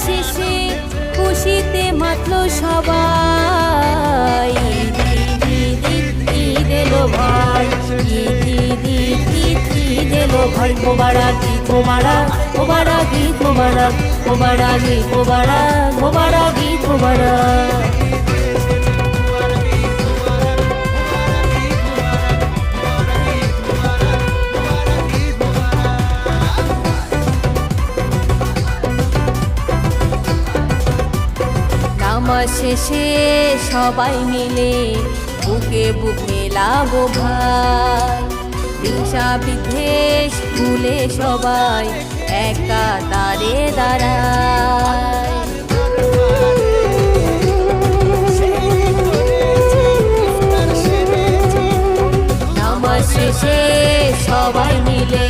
শেষে খুশিতে মাতলো সবাই। ঈদ এলো ভাই, ঈদ এলো ভাই। মোবারক ঈদ মোবারক, মোবারক ঈদ মোবারক, মোবারক ঈদ মোবারক, মোবারক ঈদ মোবারক। নামাজ শেষে সবাই মিলে বুকে বুক মেলাবো ভাই। হিংসা বিদ্বেষ ভুলে সবাই একা তারে দাঁড়ায়। নামাজ শেষে সবাই মিলে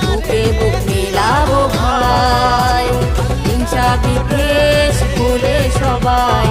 বুকে বুক মেলাবো ভাই। হিংসা বিদ্বেষ ভুলে সবাই